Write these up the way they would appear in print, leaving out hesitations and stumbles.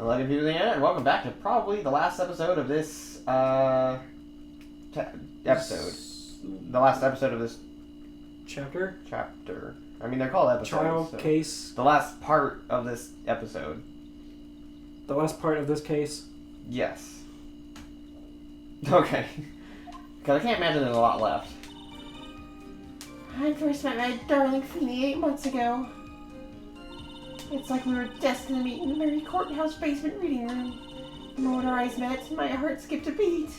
Hello, people of the internet, and welcome back to probably the last episode of this episode. The last episode of this chapter. I mean, they're called episodes. Trial so case. The last part of this episode. The last part of this case. Yes. Okay. Because I can't imagine there's a lot left. I first met my darling Feeny 8 months ago. It's like we were destined to meet in the very courthouse basement reading room. The moment our eyes met, my heart skipped a beat.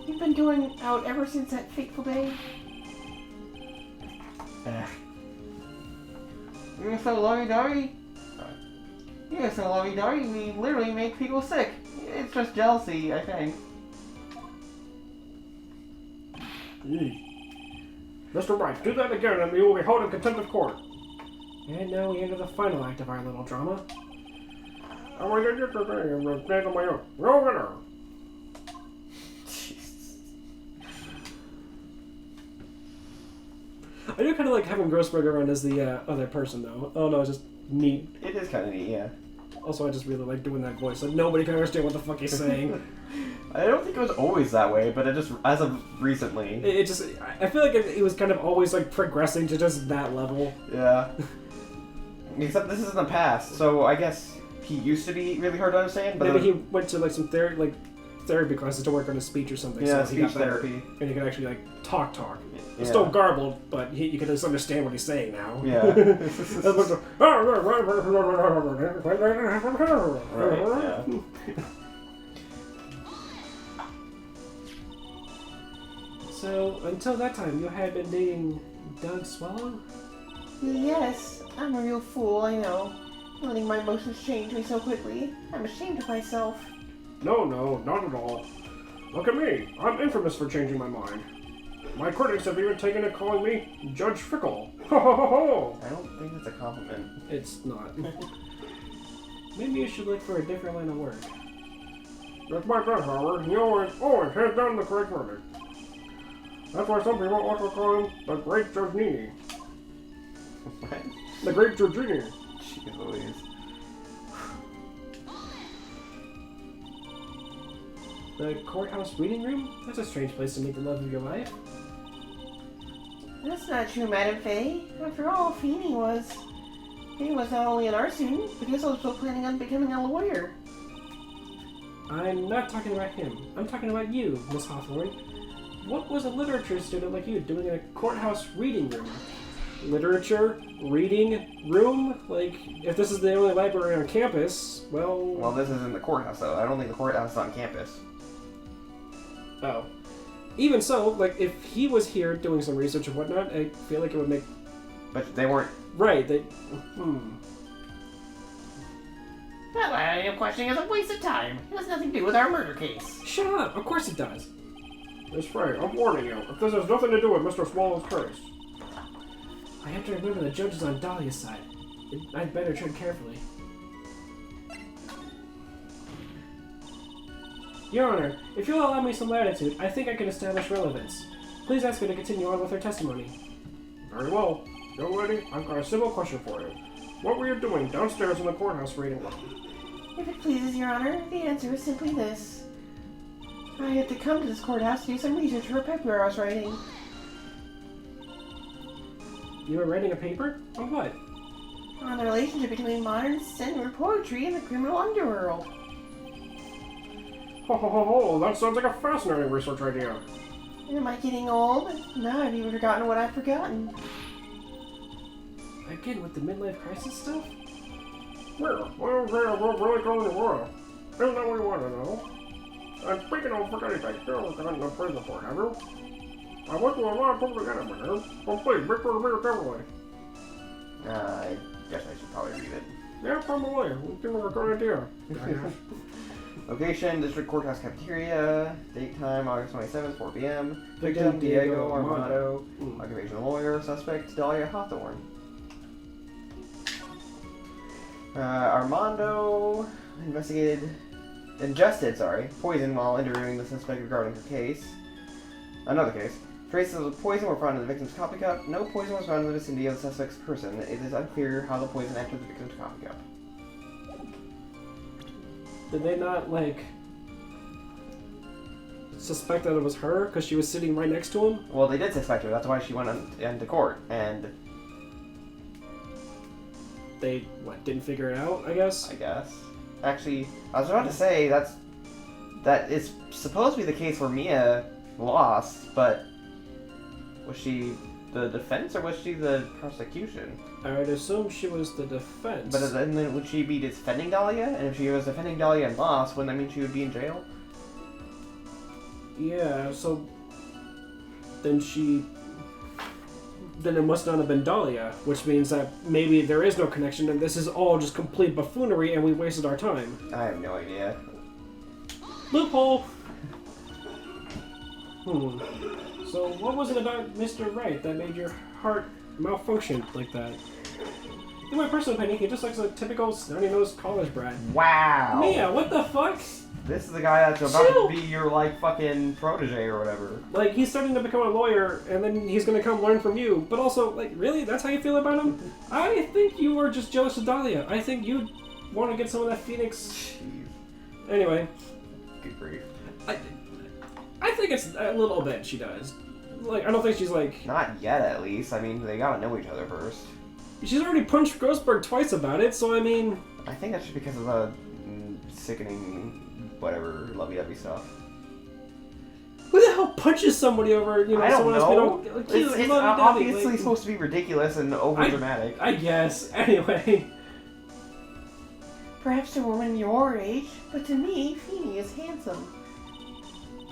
We've been going out ever since that fateful day. You're so lovey-dovey. You're so lovey-dovey, we literally make people sick. It's just jealousy, I think. Mr. Wright, do that again and you will be held in contempt of court. And now we enter the final act of our little drama. I do kind of like having Grossberg around as the other person, though. Oh no, it's just neat. It is kind of neat, yeah. Also, I just really like doing that voice, so nobody can understand what the fuck he's saying. I don't think it was always that way, but it just, as of recently. It just, I feel like it was kind of always like progressing to just that level. Yeah. Except this is in the past, so I guess he used to be really hard to understand, but maybe he went to like some therapy classes to work on his speech or something. Yeah, so speech therapy. And he could actually like talk. It's Yeah. still garbled, but you can just understand what he's saying now. Yeah. Right, yeah. So, until that time, you had been dating Doug Swallow? Yes, I'm a real fool, I know. Letting my emotions change me so quickly. I'm ashamed of myself. No, not at all. Look at me. I'm infamous for changing my mind. My critics have even taken to calling me Judge Fickle. Ho ho ho ho! I don't think it's a compliment. It's not. Maybe you should look for a different line of work. That's my friend, Howard. He always hands down the correct verdict. That's why some people also call him the Great Judge Nini. What? The Great Judge Nini. Jeez Louise. The courthouse reading room? That's a strange place to meet the love of your life. That's not true, Madam Faye. After all, Feeny was not only an art student, but he was also planning on becoming a lawyer. I'm not talking about him. I'm talking about you, Miss Hawthorne. What was a literature student like you doing in a courthouse reading room? Literature? Reading? Room? Like, if this is the only library on campus, well... Well, this is in the courthouse, though. I don't think the courthouse is on campus. Oh. Even so, like, if he was here doing some research and whatnot, I feel like it would make... But they weren't... Right, they... That line of questioning is a waste of time. It has nothing to do with our murder case. Shut up! Of course it does! Miss Frey, I'm warning you. If this has nothing to do with Mr. Swallow's case. I have to remember the judge is on Dahlia's side. I'd better tread carefully. Your Honor, if you'll allow me some latitude, I think I can establish relevance. Please ask her to continue on with her testimony. Very well. Young lady, I've got a simple question for you. What were you doing downstairs in the courthouse reading room? If it pleases Your Honor, the answer is simply this. I had to come to this courthouse to do some research for a paper I was writing. You were writing a paper? On what? On the relationship between modern standard poetry and the criminal underworld. Ho ho ho ho, that sounds like a fascinating research idea. Am I getting old? No, I've even forgotten what I've forgotten. Again with the midlife crisis stuff? Well, we're really going to war. Isn't that what you want to know? And speaking of forgetting things, you haven't gotten no prison report, have you? I went to a lot of people to get it, man. So please, make sure to read it carefully. I guess I should probably read it. Yeah, probably. It seems like a good idea. Location, District Courthouse Cafeteria. Date time, August 27th, 4 p.m. Victim, Diego Armando. Occupation, lawyer. Suspect, Dahlia Hawthorne. Armando ingested poison while interviewing the suspect regarding her case. Another case. Traces of poison were found in the victim's coffee cup. No poison was found in the vicinity of the suspect's person. It is unclear how the poison entered the victim's coffee cup. Did they not, like, suspect that it was her because she was sitting right next to him? Well, they did suspect her. That's why she went into court. And They, what, didn't figure it out, I guess? I guess. Actually, I was about to say that it's supposed to be the case where Mia lost, but was she the defense or was she the prosecution? I would assume she was the defense. But then would she be defending Dahlia? And if she was defending Dahlia and lost, wouldn't that mean she would be in jail? Yeah, so then it must not have been Dahlia, which means that maybe there is no connection and this is all just complete buffoonery and we wasted our time. I have no idea. Loophole! So what was it about Mr. Wright that made your heart malfunction like that? In my personal opinion, he just looks like a typical snotty-nosed college brat. Wow! Mia, what the fuck? This is the guy that's about to be your, like, fucking protege or whatever. Like, he's starting to become a lawyer, and then he's gonna come learn from you. But also, like, really? That's how you feel about him? I think you are just jealous of Dahlia. I think you want to get some of that Phoenix... Jeez. Anyway. Good grief. I think it's a little bit she does. Like, I don't think she's like... Not yet, at least. I mean, they gotta know each other first. She's already punched Grossberg twice about it, so I mean... I think that's just because of the sickening, whatever, lovey-dovey stuff. Who the hell punches somebody over, you know, I don't someone know. else? It's obviously supposed to be ridiculous and over-dramatic. I guess. Anyway. Perhaps to a woman your age, but to me, Feeney is handsome.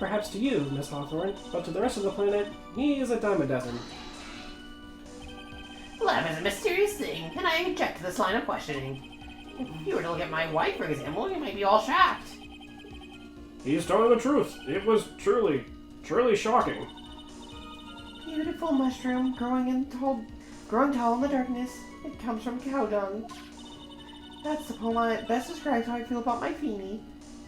Perhaps to you, Miss Hawthorne, but to the rest of the planet, he is a dime a dozen. Love is a mysterious thing, and I object to this line of questioning. If you were to look at my wife, for example, you might be all shocked. He's telling the truth. It was truly shocking. Beautiful mushroom growing tall in the darkness. It comes from cow dung. That's the poem that best describes how I feel about my Feeney.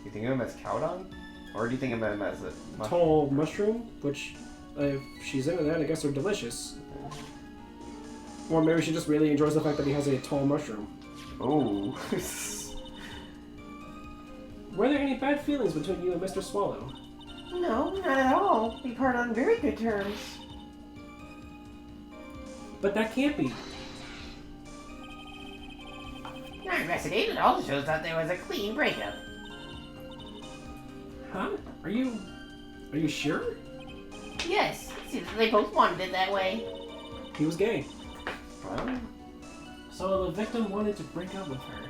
You think of him as cow dung? Or do you think of him as a Tall mushroom, which, if she's into that, I guess they're delicious. Or maybe she just really enjoys the fact that he has a tall mushroom. Ooh. Were there any bad feelings between you and Mr. Swallow? No, not at all. We part on very good terms. But that can't be. Our investigation also shows that there was a clean breakup. Huh? Are you sure? Yes, seems that they both wanted it that way. He was gay. Well, So the victim wanted to break up with her.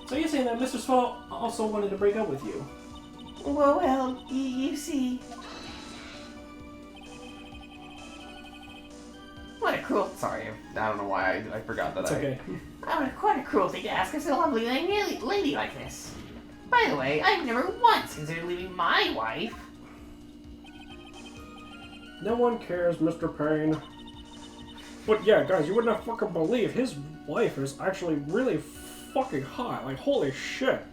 So you're saying that Mr. Swallow also wanted to break up with you? Well, you see... What a cruel... sorry, I don't know why I forgot that. It's okay. Quite a cruel thing to ask of a lovely lady like this. By the way, I've never once considered leaving my wife. No one cares, Mr. Payne. But yeah, guys, you would not fucking believe his wife is actually really fucking hot. Like, holy shit.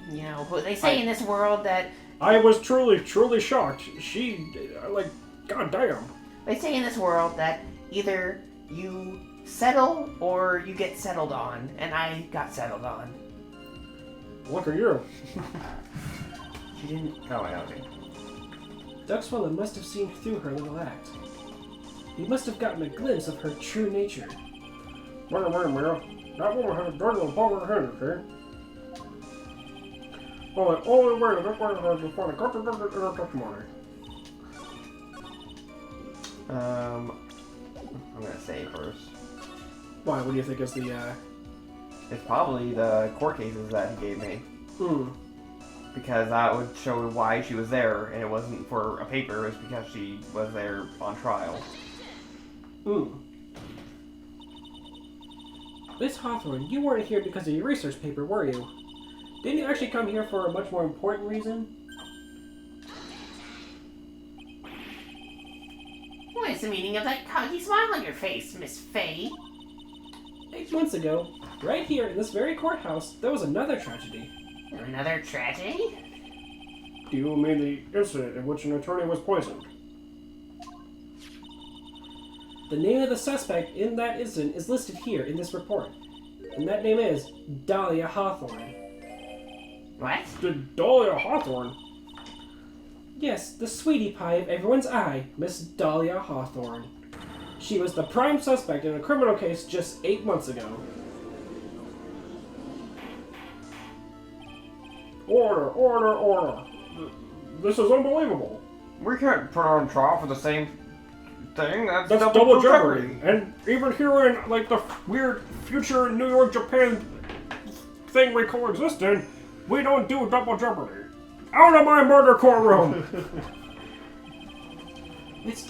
You know, they say in this world that... I was truly shocked. She, like, goddamn. They say in this world that either you settle or you get settled on, and I got settled on. Look at you. She didn't. Oh, I don't think. Doug Swallow must have seen through her little act. He must have gotten a glimpse of her true nature. Wait a minute. That woman has a dirty little ball in her head, okay? Well, the only way to get rid of her is to find a contradiction in her testimony. I'm gonna say first. Why? What do you think is the, It's probably the court cases that he gave me. Because that would show why she was there, and it wasn't for a paper, it was because she was there on trial. Miss Hawthorne, you weren't here because of your research paper, were you? Didn't you actually come here for a much more important reason? What is the meaning of that cocky smile on your face, Miss Faye? 8 months ago, right here in this very courthouse, there was another tragedy. Another tragedy? Do you mean the incident in which an attorney was poisoned? The name of the suspect in that incident is listed here in this report, and that name is Dahlia Hawthorne. What? To Dahlia Hawthorne. Yes, the sweetie pie of everyone's eye, Miss Dahlia Hawthorne. She was the prime suspect in a criminal case just 8 months ago. Order, order, order. This is unbelievable. We can't put her on trial for the same thing. That's Double jeopardy. And even here in, like, the weird future New York, Japan thing we coexist in, we don't do double jeopardy. Out of my murder courtroom! It's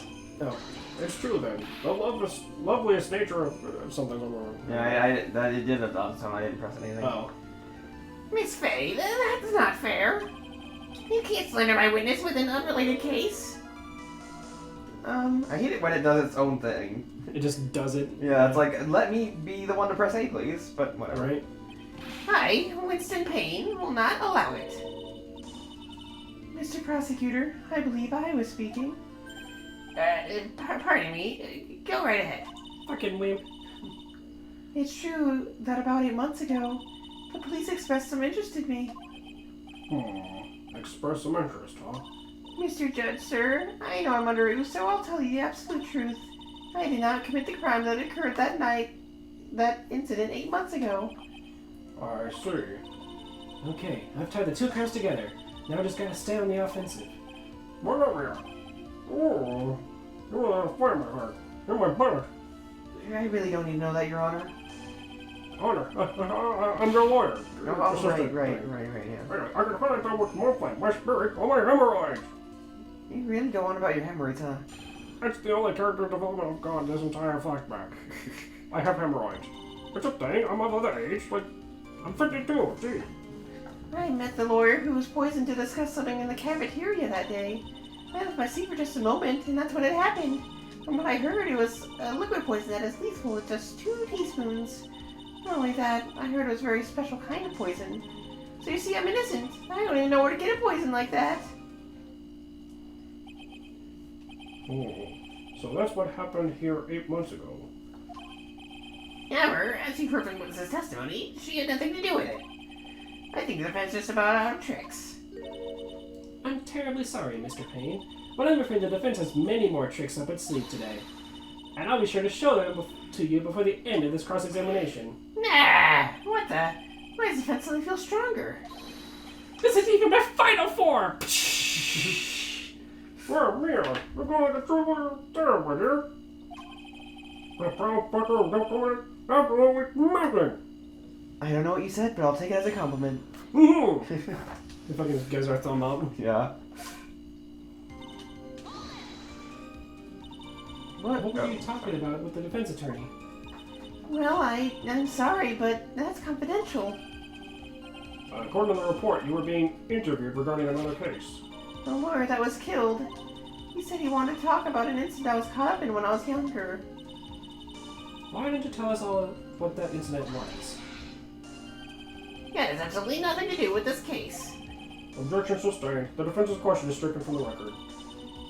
true then. The loveliest nature of something wrong. Yeah, it did have done so I didn't press anything. Oh. Miss Faye, that's not fair. You can't slander my witness with an unrelated case. I hate it when it does its own thing. It just does it. Yeah, it's like, let me be the one to press A, please. But whatever. Right? I, Winston Payne, will not allow it. Mr. Prosecutor, I believe I was speaking. Pardon me. Go right ahead. Fucking wimp. It's true that about 8 months ago, the police expressed some interest in me. Express some interest, huh? Mr. Judge, sir, I know I'm under oath, so I'll tell you the absolute truth. I did not commit the crime that occurred that night, that incident 8 months ago. I see. Okay, I've tied the two crimes together. Now I just gotta stay on the offensive. What over here? Oh, you want to fight my heart. You're my butter. I really don't need to know that, Your Honor. Honor, I'm your lawyer. Oh, right, yeah. I can hide that with morphine, my spirit, all my hemorrhoids. You really go on about your hemorrhoids, huh? It's the only character development I've got in this entire flashback. I have hemorrhoids. It's a thing, I'm of that age, like, I'm 52, gee. I met the lawyer who was poisoned to discuss something in the cafeteria that day. I left my seat for just a moment, and that's when it happened. From what I heard, it was a liquid poison that is lethal with just 2 teaspoons. Not only that, I heard it was a very special kind of poison. So you see, I'm innocent. I don't even know where to get a poison like that. So that's what happened here 8 months ago. However, as you heard from witness's testimony, she had nothing to do with it. I think the defense is just about out of tricks. I'm terribly sorry, Mr. Payne, but I'm afraid the defense has many more tricks up its sleeve today. And I'll be sure to show them to you before the end of this cross-examination. Nah! What the? Why does the defense suddenly feel stronger? This isn't even my final form! Well, Mia, we're going to trouble there with her. The brown fucker don't go in absolutely nothing. I don't know what you said, but I'll take it as a compliment. The fucking gives our thumb up. Yeah. What were you talking about with the defense attorney? Well, I'm sorry, but that's confidential. According to the report, you were being interviewed regarding another case. The lawyer that was killed, he said he wanted to talk about an incident I was caught up in when I was younger. Why didn't you tell us all what that incident was? Yeah, it has absolutely nothing to do with this case. Objection sustained. The defense's question is stricken from the record.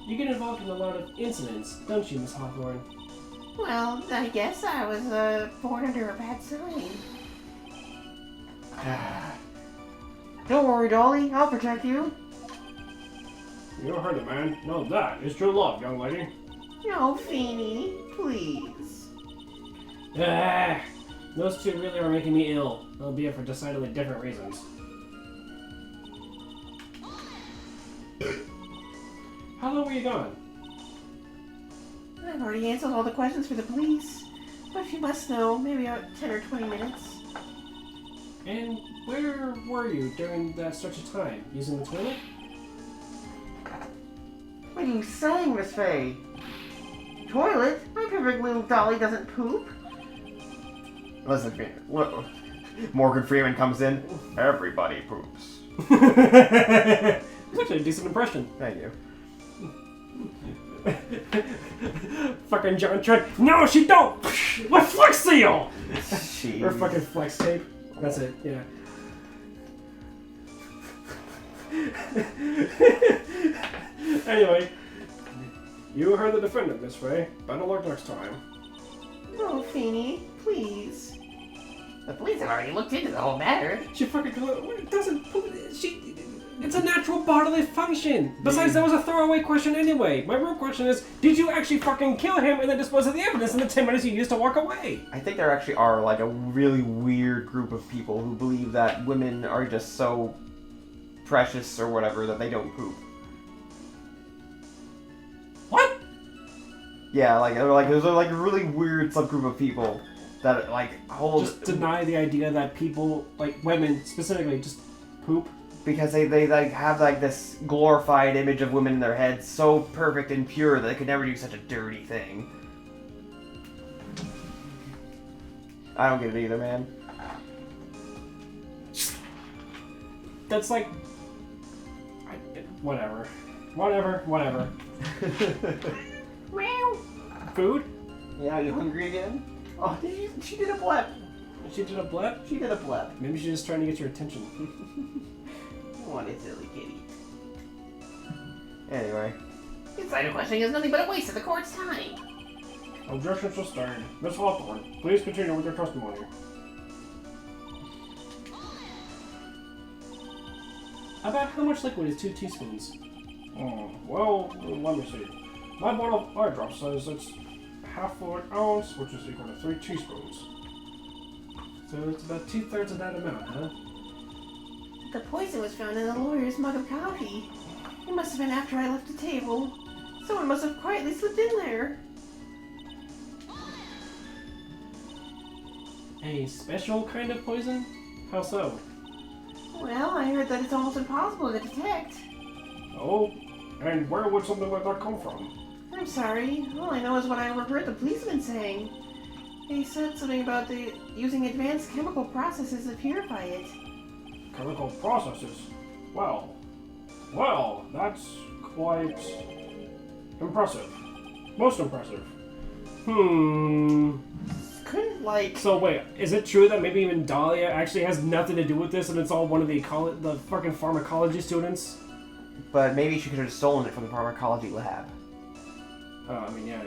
You get involved in a lot of incidents, don't you, Miss Hawthorne? Well, I guess I was born under a bad sign. Don't worry, Dolly. I'll protect you. You heard it, man. Now that is true love, young lady. No, Feeny, please. Ah, those two really are making me ill, albeit for decidedly different reasons. How long were you gone? I've already answered all the questions for the police. But if you must know, maybe about 10 or 20 minutes. And where were you during that stretch of time? Using the toilet? What are you saying, Miss Faye? Toilet? My perfect little Dolly doesn't poop. Listen, look. Morgan Freeman comes in. Everybody poops. It's actually a decent impression. Thank you. Fucking John Trent. No, she don't! What Flex Seal? Jeez. Or fucking Flex Tape. That's it, yeah. Anyway, you heard the defendant, Miss Faye. Better luck next time. No, Feeny, please. The police have already looked into the whole matter. She fucking it doesn't. It's a natural bodily function. Besides, that was a throwaway question anyway. My real question is, did you actually fucking kill him and then dispose of the evidence in the 10 minutes you used to walk away? I think there actually are like a really weird group of people who believe that women are just so precious or whatever that they don't poop. What? Yeah, there's a really weird subgroup of people that like hold Just deny the idea that people, like women specifically, just poop. because they like have like this glorified image of women in their heads so perfect and pure that they could never do such a dirty thing. I don't get it either, man. That's like... Whatever. Meow. Food? Yeah, are you hungry again? Oh, she did a blep. She did a blep? She did a blep. Maybe she's just trying to get your attention. What a silly kitty. Anyway. Insider questioning is nothing but a waste of the court's time. Objection sustained. Miss Hawthorne, please continue with your testimony. About how much liquid is 2 teaspoons? Well, let me see. My bottle of eye drop says it's half an ounce, which is equal to 3 teaspoons. So it's about 2/3 of that amount, huh? The poison was found in the lawyer's mug of coffee. It must have been after I left the table. Someone must have quietly slipped in there. A special kind of poison? How so? Well, I heard that it's almost impossible to detect. Oh, and where would something like that come from? I'm sorry. All I know is what I overheard the policeman saying. They said something about using advanced chemical processes to purify it. Chemical processes? Well, that's quite impressive. Most impressive. Couldn't, like... So wait, is it true that maybe even Dahlia actually has nothing to do with this and it's all one of the fucking pharmacology students? But maybe she could have stolen it from the pharmacology lab. I mean, yeah.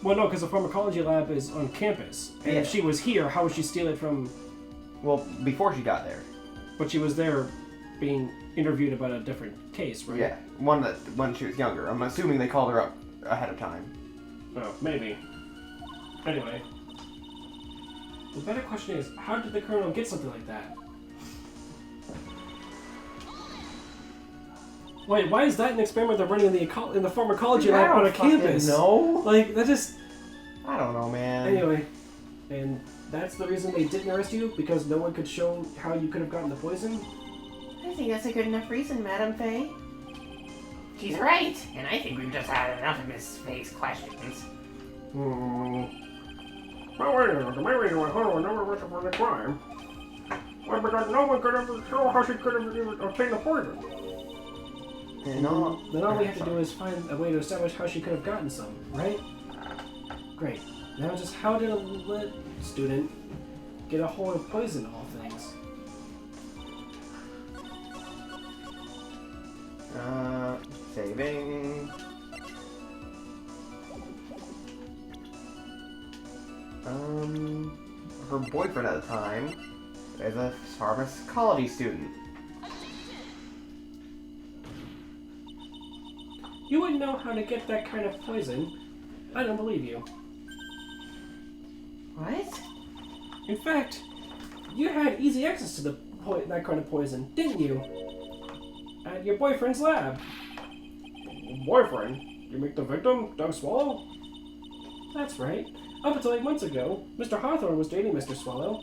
Well, no, because the pharmacology lab is on campus. And Yeah. if she was here, how would she steal it from... Well, before she got there. But she was there being interviewed about a different case, right? Yeah, when she was younger. I'm assuming they called her up ahead of time. Oh, maybe. Anyway. The better question is, how did the colonel get something like that? Wait, why is that an experiment they're running in the pharmacology lab on a campus? No. Like, that just... I don't know, man. Anyway, and that's the reason they didn't arrest you? Because no one could show how you could have gotten the poison? I think that's a good enough reason, Madame Faye. She's right, and I think we've just had enough of Miss Faye's questions. Well, wait a minute. Maybe Hannah never arrested for the crime. Well, because no one could ever show how she could have even obtained the poison. Then all we have to do is find a way to establish how she could have gotten some, right? Great. Now just how did a lit student get a hold of poison of all things? Saving. Her boyfriend at the time is a pharmacology student. You wouldn't know how to get that kind of poison. I don't believe you. What? In fact, you had easy access to that kind of poison, didn't you? At your boyfriend's lab. Boyfriend? You mean the victim, Doug Swallow? That's right. Up until 8 months ago, Mr. Hawthorne was dating Mr. Swallow.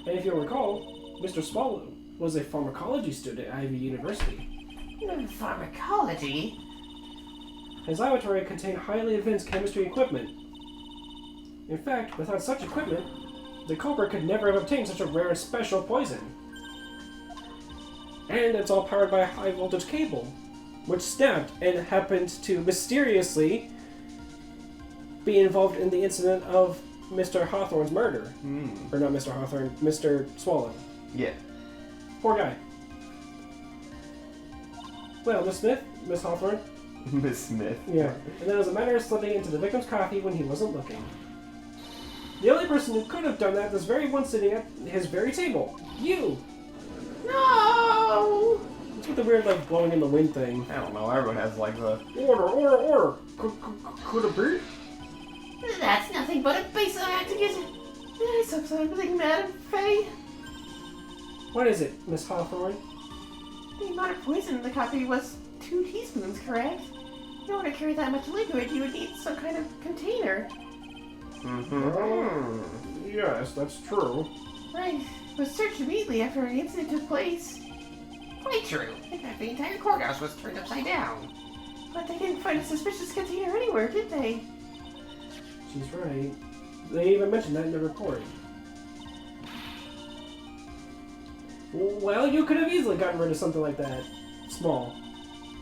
And if you'll recall, Mr. Swallow was a pharmacology student at Ivy University. Pharmacology? His laboratory contained highly advanced chemistry equipment. In fact, without such equipment, the culprit could never have obtained such a rare and special poison. And it's all powered by a high voltage cable, which snapped and happened to mysteriously be involved in the incident of Mr. Hawthorne's murder. Or not Mr. Hawthorne, Mr. Swallow. Yeah. Poor guy. Well, Miss Smith, Miss Hawthorne. Miss Smith. Yeah. And then it was a matter of slipping into the victim's coffee when he wasn't looking. The only person who could have done that is very one sitting at his very table. You! No! What's with the weird, like, blowing in the wind thing? I don't know. Everyone has like the. Order. Could it be? That's nothing but a basic activist. Sometimes like Madam Faye. What is it, Miss Hawthorne? The amount of poison in the coffee was 2 teaspoons, correct? In order to carry that much liquid, you would need some kind of container. Yes, that's true. Right. It was searched immediately after an incident took place. Quite true. In fact, the entire courthouse was turned upside down. But they didn't find a suspicious container anywhere, did they? She's right. They even mentioned that in the report. Well, you could have easily gotten rid of something like that. Small.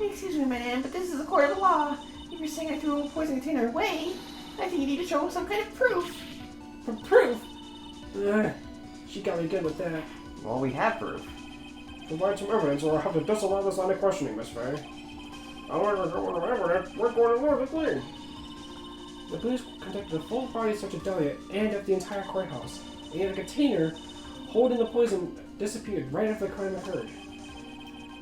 Excuse me, madam, but this is a court of law. If you're saying I threw a poison container away, I think you need to show some kind of proof. For proof? She got me good with that. Well, we have proof. Provide some evidence or I'll have to disallow this line of questioning, Miss Faye. Unless we're going to evidence, we're going to lose the thing. The police conducted a full body search of Delia and of the entire courthouse. And yet a container holding the poison disappeared right after the crime occurred.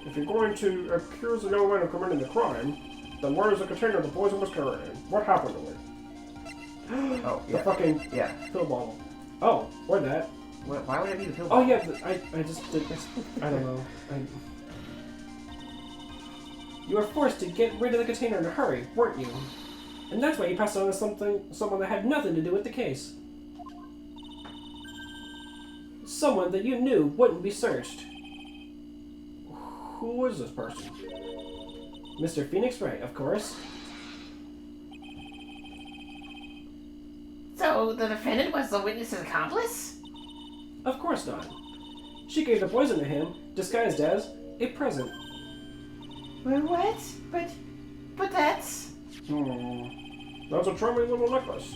If you're going to accuse the young man of committing the crime, then where is the container the poison was carried in? What happened to it? Oh, The yeah. fucking Yeah. pill bottle. Oh, or that. Why would it be the pill Oh bottle? yeah, I just did this. I don't know. You were forced to get rid of the container in a hurry, weren't you? And that's why you passed it on to someone that had nothing to do with the case. Someone that you knew wouldn't be searched. Who is this person? Mr. Phoenix Wright, of course. So, the defendant was the witness's accomplice? Of course not. She gave the poison to him, disguised as a present. Well, what? But that's... That's a charming little necklace.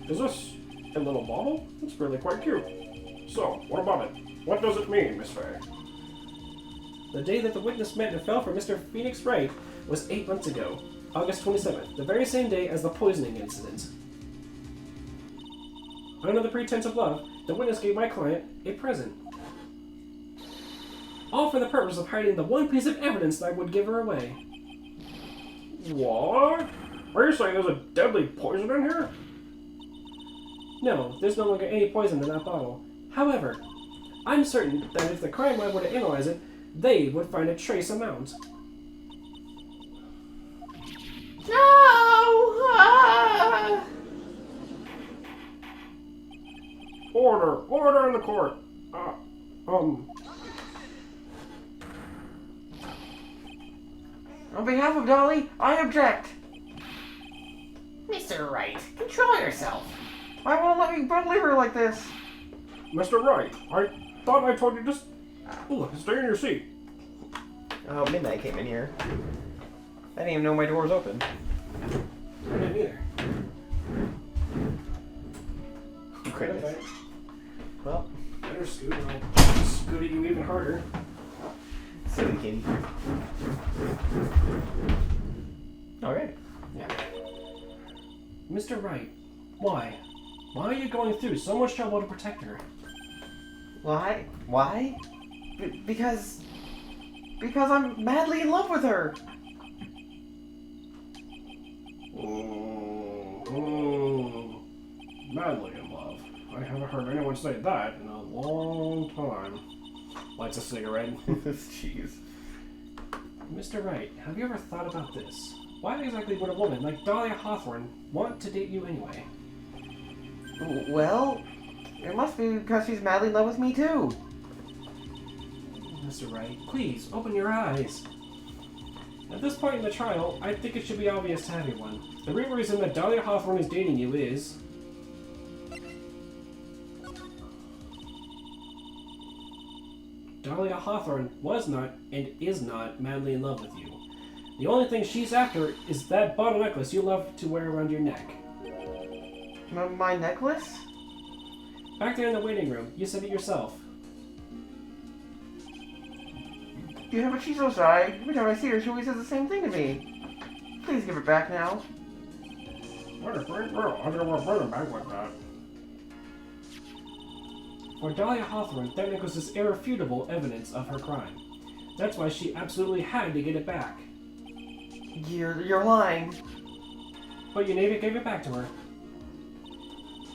Is this a little bauble? It's really quite cute. So, what about it? What does it mean, Miss Faye? The day that the witness met and fell for Mr. Phoenix Wright was 8 months ago, August 27th, the very same day as the poisoning incident. Under the pretense of love, the witness gave my client a present. All for the purpose of hiding the one piece of evidence that would give her away. What? Are you saying there's a deadly poison in here? No, there's no longer any poison in that bottle. However, I'm certain that if the crime lab were to analyze it, they would find a trace amount. No! Ah! Order in the court. On behalf of Dolly, I object. Mr. Wright, control yourself. I won't let me leave her like this. Mr. Wright, I thought I told you just stay in your seat. Oh, Midnight came in here. I didn't even know my door was open. I didn't either. Goodness. Okay. Well, Better scoot, and I'll scoot at you even harder. silly kitty. Alright. Yeah. Mr. Wright, why? Why are you going through so much trouble to protect her? Why? Why? Because I'm madly in love with her. Madly in love. I haven't heard anyone say that in a long time. Lights a cigarette. Jeez. Mr. Wright, have you ever thought about this? Why exactly would a woman like Dahlia Hawthorne want to date you anyway? Well, it must be because she's madly in love with me too. Mr. Wright, please, open your eyes. At this point in the trial, I think it should be obvious to everyone. The real reason that Dahlia Hawthorne is dating you is... Dahlia Hawthorne was not and is not madly in love with you. The only thing she's after is that bottle necklace you love to wear around your neck. My necklace? Back there in the waiting room, you said it yourself. Yeah, but she's so shy. Every time I see her, she always says the same thing to me. Please give it back now. What a great girl. I'm gonna want to bring her back like that. For Dahlia Hawthorne, that necklace is irrefutable evidence of her crime. That's why she absolutely had to get it back. You're lying. But you gave it back to her.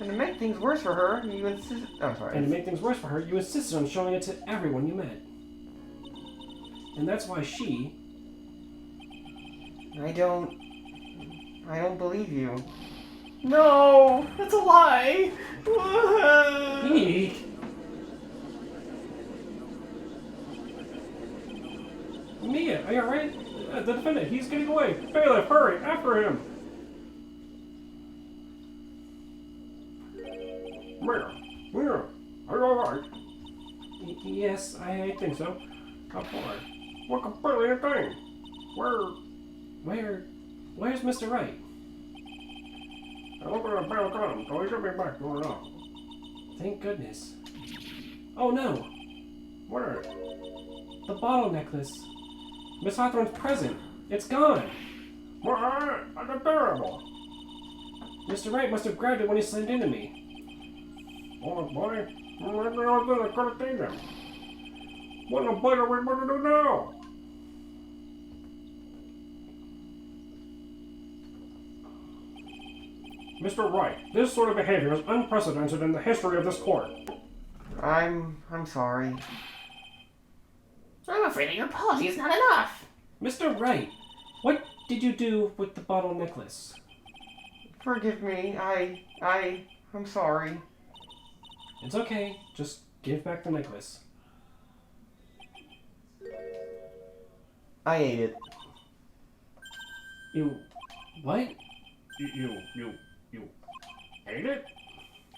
And to make things worse for her, you insisted... Oh, sorry. And to make things worse for her, you insisted on showing it to everyone you met. And that's why she... I don't believe you. No! That's a lie! Eek! Mia, are you alright? The defendant, he's getting away. Bailiff, hurry, after him! Mia, are you alright? Yes, I think so. Oh boy, what completely insane? Where's Mr. Wright? I look at the bail got him, so he should be back soon enough. Thank goodness. Oh no! Where? The bottle necklace. Miss Hawthorne's present. It's gone. What? That's terrible. Mr. Wright must have grabbed it when he slammed into me. Oh boy, I could have seen him. What the blade are we going to do now? Mr. Wright, this sort of behavior is unprecedented in the history of this court. I'm sorry. I'm afraid that your apology is not enough. Mr. Wright, what did you do with the bottle necklace? Forgive me. I'm sorry. It's okay. Just give back the necklace. I ate it. You... what? You ate it?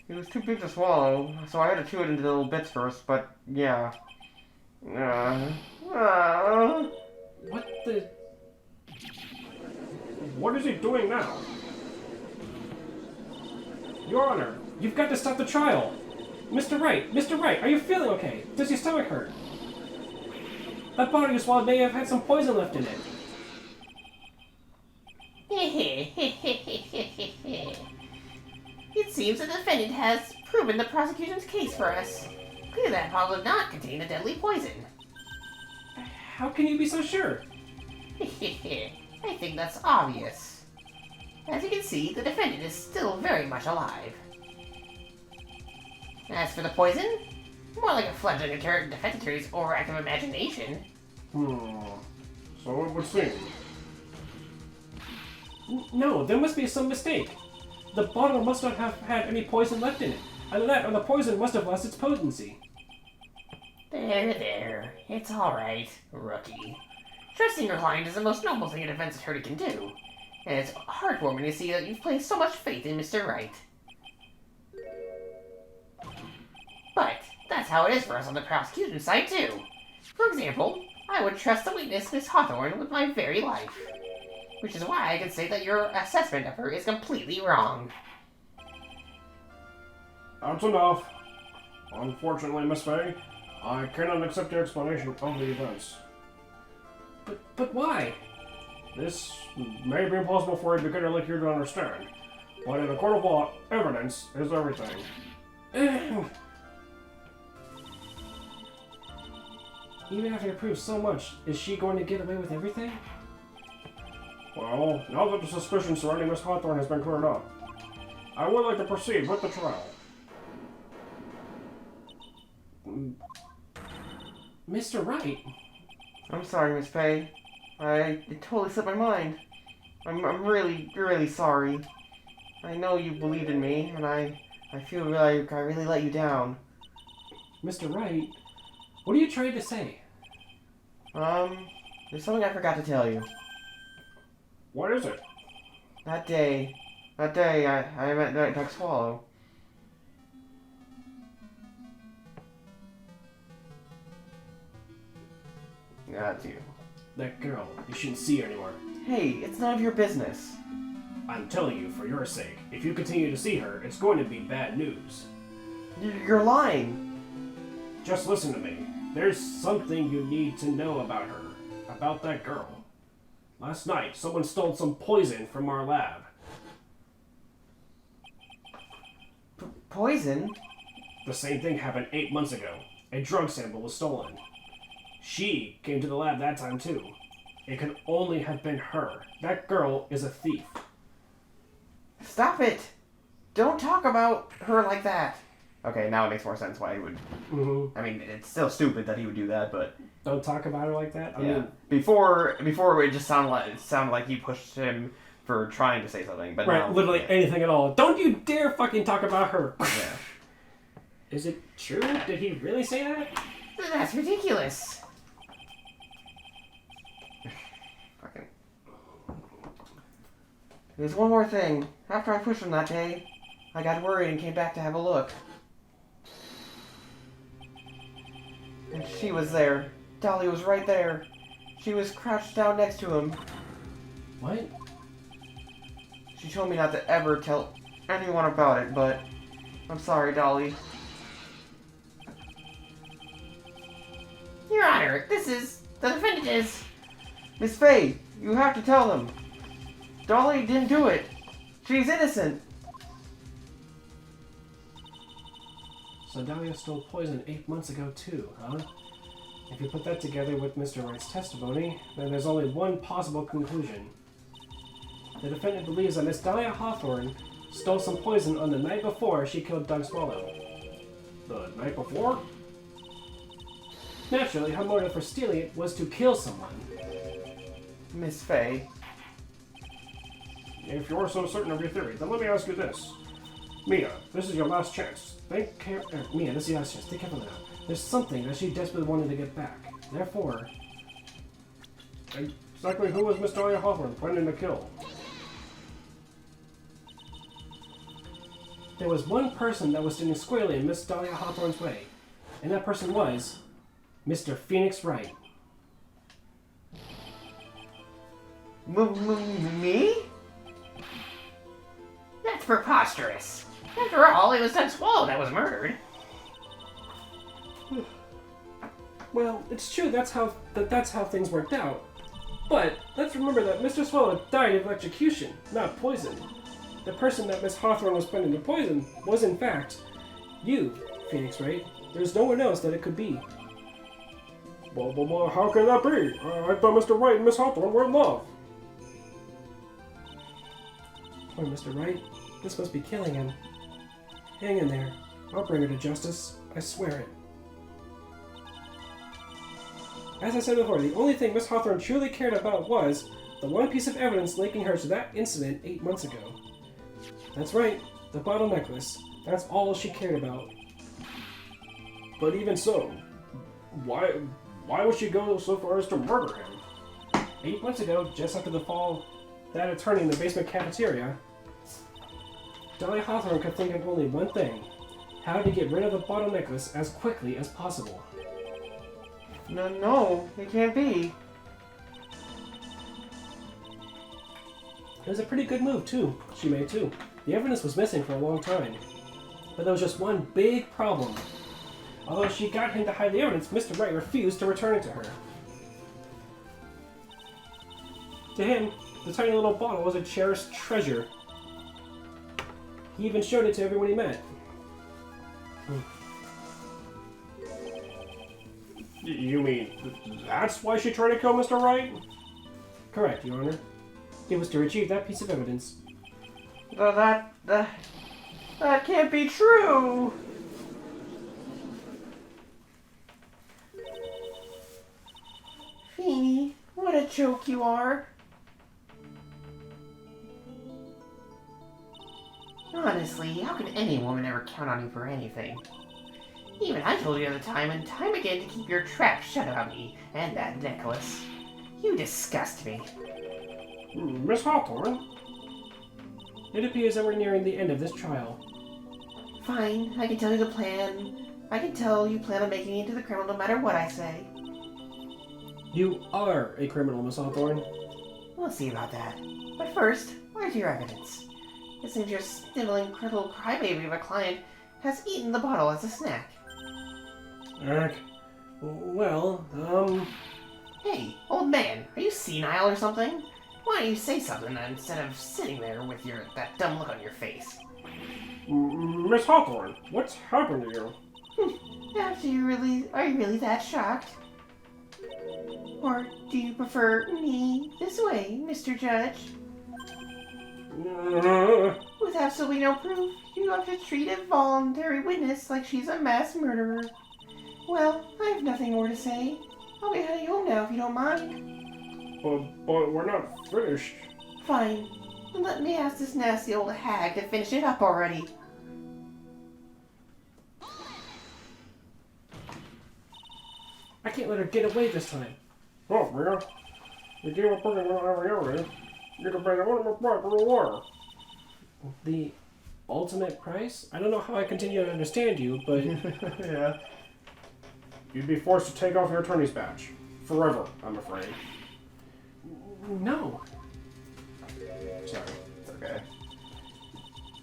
It was too big to swallow, so I had to chew it into little bits first, but yeah. What the... What is he doing now? Your Honor, you've got to stop the trial! Mr. Wright, are you feeling okay? Does your stomach hurt? That bottle you swallowed may have had some poison left in it. It seems the defendant has proven the prosecution's case for us. Clearly that bottle did not contain a deadly poison. How can you be so sure? I think that's obvious. As you can see, the defendant is still very much alive. As for the poison, more like a fledgling defendant's overactive imagination. So it would seem. No, there must be some mistake. The bottle must not have had any poison left in it. Either that or the poison must have lost its potency. There. It's alright, rookie. Trusting your client is the most noble thing a defense attorney can do. And it's heartwarming to see that you've placed so much faith in Mr. Wright. But that's how it is for us on the prosecution side, too. For example, I would trust the witness, Miss Hawthorne, with my very life. Which is why I can say that your assessment of her is completely wrong. That's enough. Unfortunately, Miss Fay, I cannot accept your explanation of the events. But why? This may be impossible for a beginner like you to understand, but in a court of law, evidence is everything. Even after you prove so much, is she going to get away with everything? Well, now that the suspicion surrounding Miss Hawthorne has been cleared up, I would like to proceed with the trial. Mr. Wright? I'm sorry, Miss Faye. It totally slipped my mind. I'm really, really sorry. I know you believed in me, and I feel like I really let you down. Mr. Wright? What are you trying to say? There's something I forgot to tell you. What is it? That day I met Doug Swallow. That's you. That girl, you shouldn't see her anymore. Hey, it's none of your business. I'm telling you, for your sake, if you continue to see her, it's going to be bad news. You're lying. Just listen to me. There's something you need to know about her. About that girl. Last night, someone stole some poison from our lab. Poison? The same thing happened 8 months ago. A drug sample was stolen. She came to the lab that time too. It could only have been her. That girl is a thief. Stop it! Don't talk about her like that. Okay, now it makes more sense why he would. Mm-hmm. I mean, it's still stupid that he would do that, but Don't talk about her like that? I mean, before it just sounded like he pushed him for trying to say something, but right, now, literally yeah. anything at all. Don't you dare fucking talk about her. Yeah. Is it true? Did he really say that? That's ridiculous. Fucking. There's one more thing. After I pushed him that day, I got worried and came back to have a look. And she was there. Dolly was right there. She was crouched down next to him. What? She told me not to ever tell anyone about it, but I'm sorry, Dolly. Your Honor, this is... the defendant is... Miss Faye, you have to tell them. Dolly didn't do it. She's innocent. So Dahlia stole poison 8 months ago too, huh? If you put that together with Mr. Wright's testimony, then there's only one possible conclusion. The defendant believes that Miss Dahlia Hawthorne stole some poison on the night before she killed Doug Swallow. The night before? Naturally, her motive for stealing it was to kill someone. Miss Faye. If you're so certain of your theory, then let me ask you this. Mia, this is your last chance. Mia, this is your last chance. Think carefully now. There's something that she desperately wanted to get back. Therefore, Exactly who was Miss Dahlia Hawthorne planning to kill? there was one person that was standing squarely in Miss Dahlia Hawthorne's way, and that person was Mr. Phoenix Wright. Me? That's preposterous. After all, it was Doug Swallow that was murdered. Well, it's true that's how things worked out. But let's remember that Mr. Swallow died of electrocution, not poison. The person that Miss Hawthorne was planning to poison was, in fact, you, Phoenix Wright. There's no one else that it could be. Well, how can that be? I thought Mr. Wright and Miss Hawthorne were in love. Poor Mr. Wright. This must be killing him. Hang in there. I'll bring her to justice. I swear it. As I said before, the only thing Miss Hawthorne truly cared about was the one piece of evidence linking her to that incident 8 months ago. That's right, the bottle necklace. That's all she cared about. But even so, why would she go so far as to murder him? 8 months ago, just after the fall of that attorney in the basement cafeteria, Dahlia Hawthorne could think of only one thing: how to get rid of the bottle necklace as quickly as possible. No, it can't be. It was a pretty good move, too. She made, too. The evidence was missing for a long time. But there was just one big problem. Although she got him to hide the evidence, Mr. Wright refused to return it to her. To him, the tiny little bottle was a cherished treasure. He even showed it to everyone he met. You mean that's why she tried to kill Mr. Wright? Correct, Your Honor. It was to retrieve that piece of evidence. That can't be true. Feeny, what a joke you are. Honestly, how can any woman ever count on you for anything? Even I told you at the time and time again to keep your trap shut about me and that necklace. You disgust me. Miss Hawthorne? It appears that we're nearing the end of this trial. Fine, I can tell you the plan. I can tell you plan on making me into the criminal no matter what I say. You are a criminal, Miss Hawthorne. We'll see about that. But first, where's your evidence? It seems your sniveling little crybaby of a client has eaten the bottle as a snack. Hey, old man, are you senile or something? Why don't you say something instead of sitting there with that dumb look on your face? Miss Hawthorne, what's happened to you? Are you really that shocked? Or do you prefer me this way, Mr. Judge? With absolutely no proof, you have to treat a voluntary witness like she's a mass murderer. Well, I have nothing more to say. I'll be heading home now if you don't mind. But we're not finished. Fine. Then let me ask this nasty old hag to finish it up already. I can't let her get away this time. Oh, Mia. You gave up putting on every area. You can pay the ultimate price for the water. The ultimate price? I don't know how I continue to understand you, but... Yeah. You'd be forced to take off your attorney's badge. Forever, I'm afraid. No. Sorry. It's okay.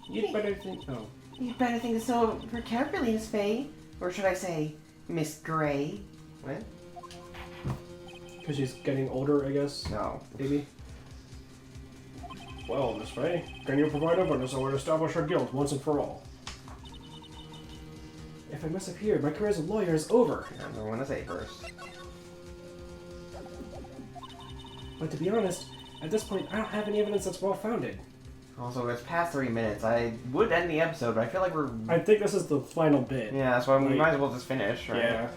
You'd better think... Oh. You'd better think this over carefully, Miss Faye. Or should I say, Miss Gray? What? Because she's getting older, I guess? No. Maybe? Well, Miss Faye, can you provide evidence that would establish her guilt once and for all? If I mess up here, my career as a lawyer is over. I don't know what to say first. But to be honest, at this point, I don't have any evidence that's well-founded. Also, it's past 3 minutes. I would end the episode, but I feel like we're... I think this is the final bit. Yeah, so we Like- might as well just finish, right? Yeah.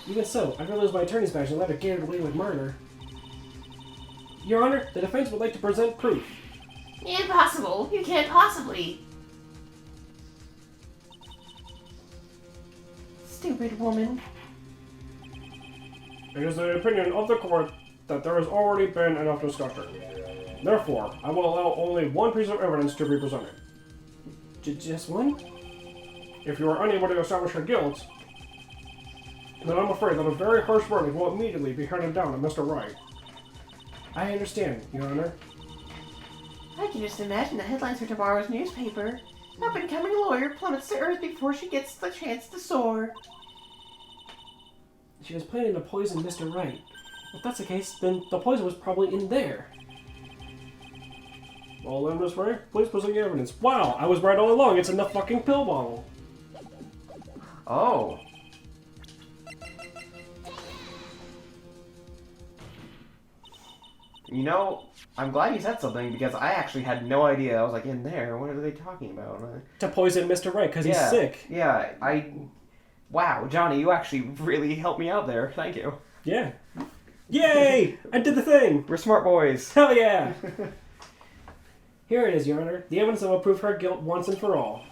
Even so, I'd rather lose my attorney's badge than let her get away with murder. Your Honor, the defense would like to present proof. Impossible! You can't possibly! Stupid woman. It is the opinion of the court that there has already been enough discussion. Therefore, I will allow only one piece of evidence to be presented. Just one? If you are unable to establish her guilt, then I'm afraid that a very harsh verdict will immediately be handed down to Mr. Wright. I understand, Your Honor. I can just imagine the headlines for tomorrow's newspaper. Up-and-coming lawyer plummets to earth before she gets the chance to soar. She was planning to poison Mr. Wright. If that's the case, then the poison was probably in there. Well then, Miss Wright, please present your evidence. Wow, I was right all along. It's in the fucking pill bottle. Oh. You know, I'm glad you said something because I actually had no idea. I was like, in there? What are they talking about? To poison Mr. Wright, because he's sick. Yeah, Wow, Johnny, you actually really helped me out there. Thank you. Yeah. Yay! I did the thing! We're smart boys. Hell yeah! Here it is, Your Honor. The evidence that will prove her guilt once and for all.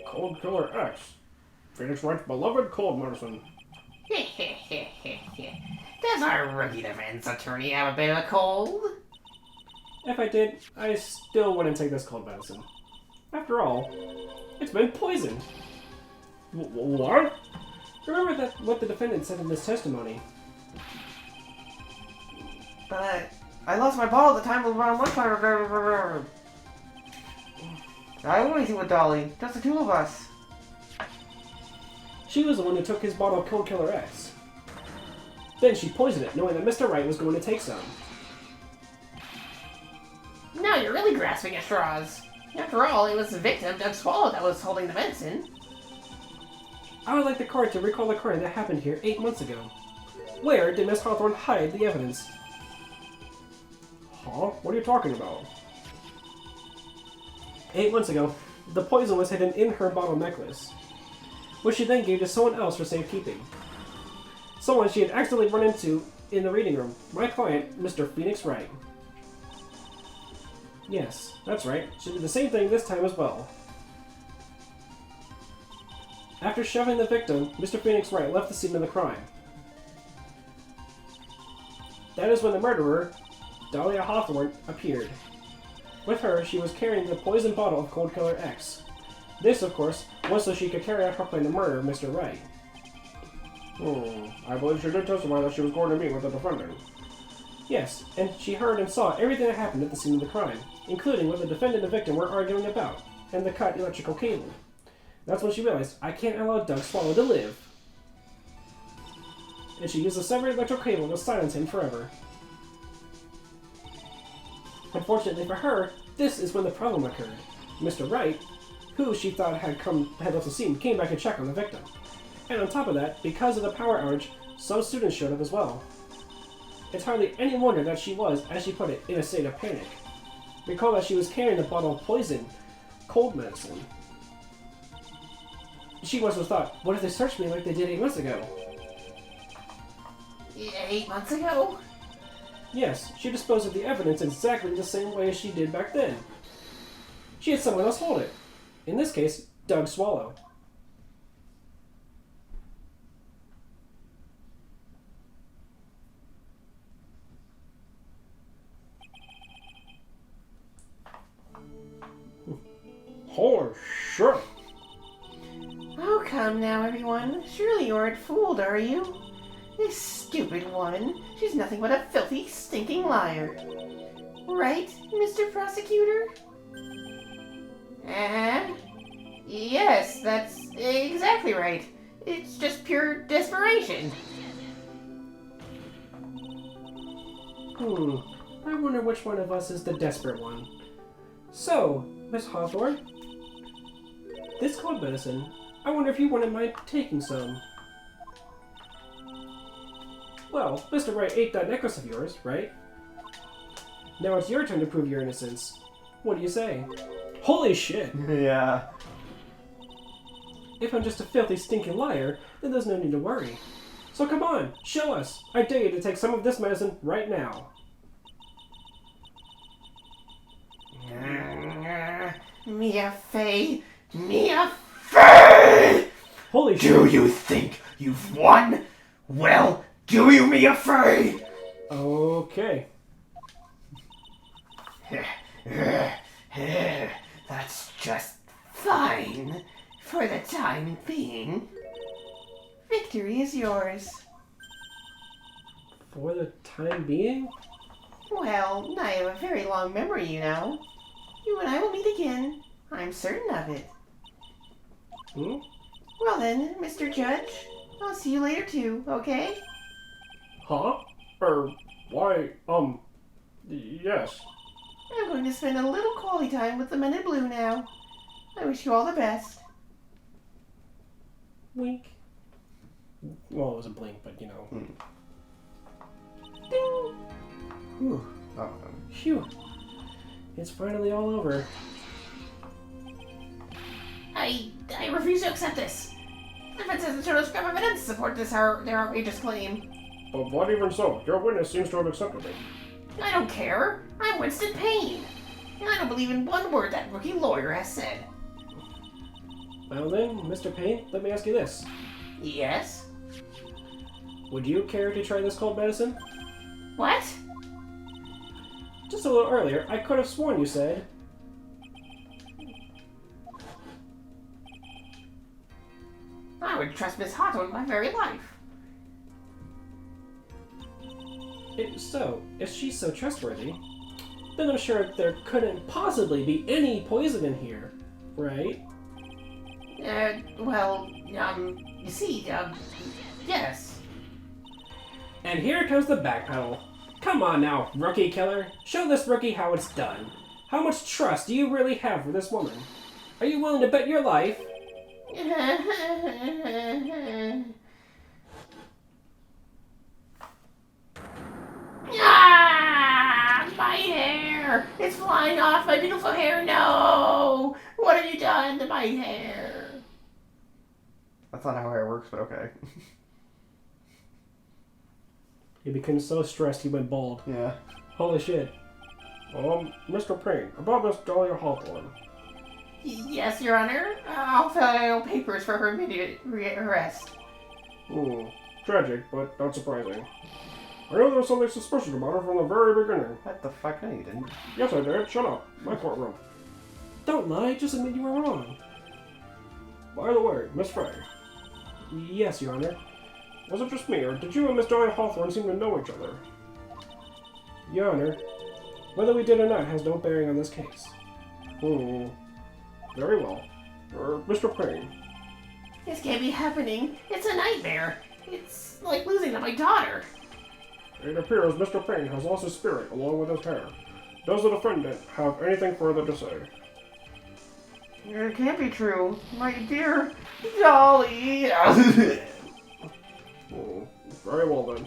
Cold Killer X. Phoenix Wright's beloved cold medicine. Does our rookie defense attorney have a bit of a cold? If I did, I still wouldn't take this cold medicine. After all, it's been poisoned. What? Remember what the defendant said in this testimony. But I lost my ball at the time of round 1. I always with Dolly. Just the two of us. She was the one who took his bottle of Cold Killer X. Then she poisoned it, knowing that Mr. Wright was going to take some. Now you're really grasping at straws. After all, it was the victim, Doug Swallow, that was holding the medicine. I would like the court to recall the crime that happened here 8 months ago. Where did Miss Hawthorne hide the evidence? Huh? What are you talking about? 8 months ago, the poison was hidden in her bottle necklace, which she then gave to someone else for safekeeping. Someone she had accidentally run into in the reading room. My client, Mr. Phoenix Wright. Yes, that's right. She did the same thing this time as well. After shoving the victim, Mr. Phoenix Wright left the scene of the crime. That is when the murderer, Dahlia Hawthorne, appeared. With her, she was carrying the poisoned bottle of Cold Killer X. This, of course, was so she could carry out her plan to murder Mr. Wright. I believe she did testify that she was going to meet with the defendant. Yes, and she heard and saw everything that happened at the scene of the crime, including what the defendant and the victim were arguing about, and the cut electrical cable. That's when she realized, I can't allow Doug Swallow to live. And she used the severed electrical cable to silence him forever. Unfortunately for her, this is when the problem occurred. Mr. Wright, who she thought had left the scene, came back to check on the victim. And on top of that, because of the power outage, some students showed up as well. It's hardly any wonder that she was, as she put it, in a state of panic. Recall that she was carrying a bottle of poison, cold medicine. She must have thought, what if they searched me like they did 8 months ago? 8 months ago? Yes, she disposed of the evidence exactly the same way as she did back then. She had someone else hold it. In this case, Doug Swallow. Holy shit! Oh, come now, everyone. Surely you aren't fooled, are you? This stupid woman. She's nothing but a filthy, stinking liar. Right, Mr. Prosecutor? Yes, that's exactly right. It's just pure desperation. I wonder which one of us is the desperate one. So, Miss Hawthorne, this cold medicine, I wonder if you wouldn't mind taking some. Well, Mr. Wright ate that necklace of yours, right? Now it's your turn to prove your innocence. What do you say? Holy shit! Yeah. If I'm just a filthy, stinking liar, then there's no need to worry. So come on, show us! I dare you to take some of this medicine right now. Mia Fey! Mia Fey! Holy shit! Do you think you've won? Well, do you, Mia Fey? Okay. That's just fine for the time being. Victory is yours. For the time being? Well, I have a very long memory, you know. You and I will meet again. I'm certain of it. Well then, Mr. Judge, I'll see you later too, okay? Huh? Why, yes. I'm going to spend a little quality time with the men in blue now. I wish you all the best. Wink. Well, it was a blink, but you know. Ding! Whew. Oh, Phew. It's finally all over. I refuse to accept this. The defense hasn't shown us enough evidence to support their outrageous claim. But what even so? Your witness seems to have accepted it. I don't care. I'm Winston Payne. And I don't believe in one word that rookie lawyer has said. Well then, Mr. Payne, let me ask you this. Yes? Would you care to try this cold medicine? What? Just a little earlier, I could have sworn you said... I would trust Miss Hawthorne with my very life. If she's so trustworthy, then I'm sure there couldn't possibly be any poison in here, right? You see, yes. And here comes the backpedal. Come on now, rookie killer. Show this rookie how it's done. How much trust do you really have for this woman? Are you willing to bet your life? Ah, my hair! It's flying off my beautiful hair. No! What have you done to my hair? that's not how hair works, but okay. He became so stressed he went bald. Yeah. Holy shit. Mr. Payne, about Miss Dahlia Hawthorne. Yes, Your Honor. I'll fill out all papers for her immediate arrest. Tragic, but not surprising. I know there was something suspicious about her from the very beginning. What the fuck? No, you didn't. Yes, I did. Shut up. My courtroom. Don't lie, just admit you were wrong. By the way, Miss Fay, Yes, Your Honor. was it just me, or did you and Miss Dahlia Hawthorne seem to know each other? Your Honor, whether we did or not has no bearing on this case. Very well. Mr. Payne. This can't be happening. It's a nightmare. It's like losing to my daughter. It appears Mr. Payne has lost his spirit along with his hair. Does the defendant have anything further to say? It can't be true. My dear Dolly. Oh, very well then.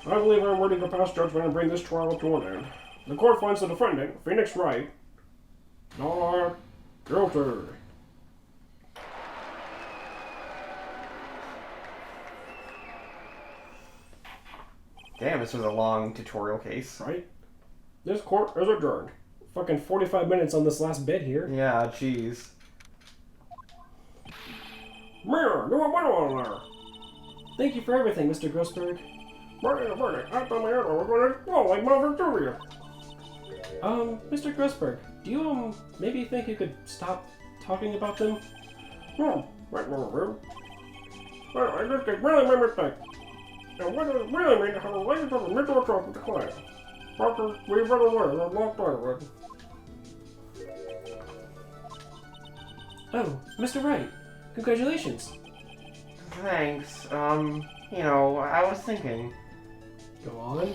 I believe I'm ready to pass judgment and bring this trial to an end. The court finds the defendant, Phoenix Wright, not guilty. Damn, this was a long tutorial case. Right? This court is adjourned. Fucking 45 minutes on this last bit here. Yeah, jeez. Mirror, do a window on there. Thank you for everything, Mr. Grossberg. Bernie, I thought my head was going to blow like Mother Julia. Mr. Grossberg, do you, maybe think you could stop talking about them? That was real. Well, I just really made me think. And what does it really mean to have a relationship with mental control with the client? Doctor, we better learn a lot better. Oh, Mr. Wright, congratulations. Thanks. I was thinking. Go on.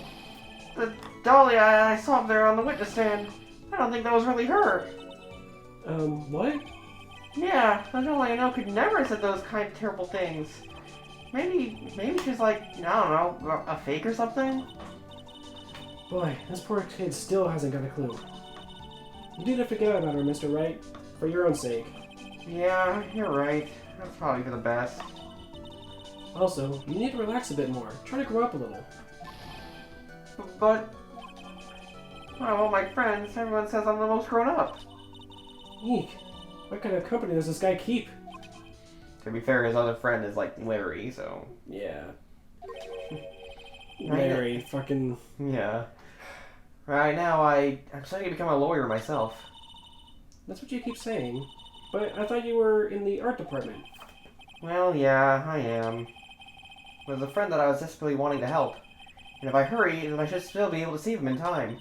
The Dolly I saw up there on the witness stand, I don't think that was really her. What? Yeah, the Dolly I know could never have said those kind of terrible things. Maybe she's like, I don't know, a fake or something? Boy, this poor kid still hasn't got a clue. You need to forget about her, Mr. Wright, for your own sake. Yeah, you're right. That's probably for the best. Also, you need to relax a bit more. Try to grow up a little. But, well, my friends, everyone says I'm the most grown up. Eek. What kind of company does this guy keep? To be fair, his other friend is like Larry, so. Yeah. Larry, fucking... Yeah. Right now, I'm starting to become a lawyer myself. That's what you keep saying. But I thought you were in the art department. Well, yeah, I am. There's a friend that I was desperately wanting to help. And if I hurry, then I should still be able to save him in time.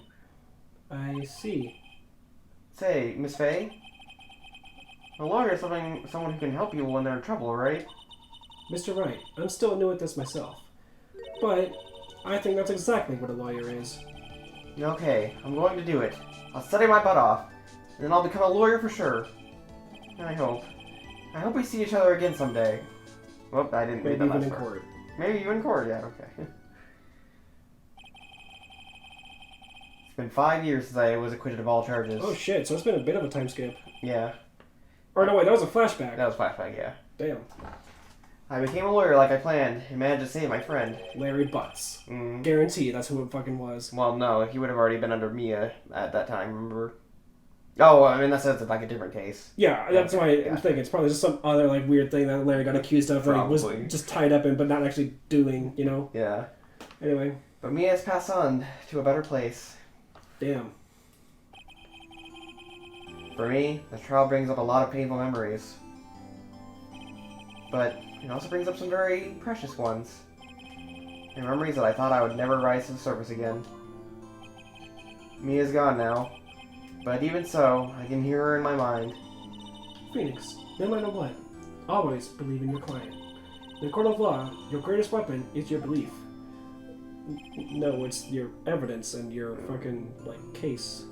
I see. Say, Miss Faye? A lawyer is someone who can help you when they're in trouble, right? Mr. Wright, I'm still new at this myself. But I think that's exactly what a lawyer is. Okay, I'm going to do it. I'll study my butt off, and then I'll become a lawyer for sure. I hope. I hope we see each other again someday. Whoop, I didn't read Maybe that even last in part. court. Maybe you in court, yeah, okay. It's been 5 years since I was acquitted of all charges. Oh shit, so it's been a bit of a time skip. Yeah, Or no, wait, that was a flashback. that was flashback, yeah. Damn. I became a lawyer like I planned, and managed to save my friend. Larry Butts. Mm. Guarantee that's who it fucking was. Well, no, he would have already been under Mia at that time, remember? Oh, I mean, that's like a different case. Yeah, that's why Yeah. I'm thinking it's probably just some other like weird thing that Larry got accused of that he was Probably. just tied up in but not actually doing, you know? Yeah. Anyway, But Mia has passed on to a better place. damn. For me, the trial brings up a lot of painful memories. But it also brings up some very precious ones. And memories that I thought I would never rise to the surface again. Mia's gone now. But even so, I can hear her in my mind. Phoenix, no matter what, always believe in your client. In the court of law, your greatest weapon is your belief. No, it's your evidence and your fucking, like, case.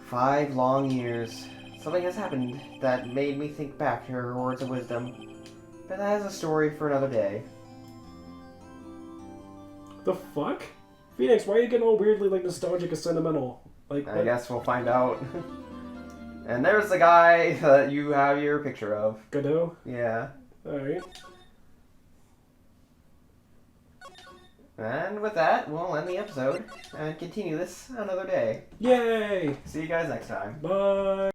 5 long years. Something has happened that made me think back to her words of wisdom. But that is a story for another day. The fuck? Phoenix, why are you getting all weirdly, like, nostalgic and sentimental? Like, I guess we'll find out. And there's the guy that you have your picture of. Godot? Yeah. Alright. And with that, we'll end the episode and continue this another day. Yay! See you guys next time. Bye!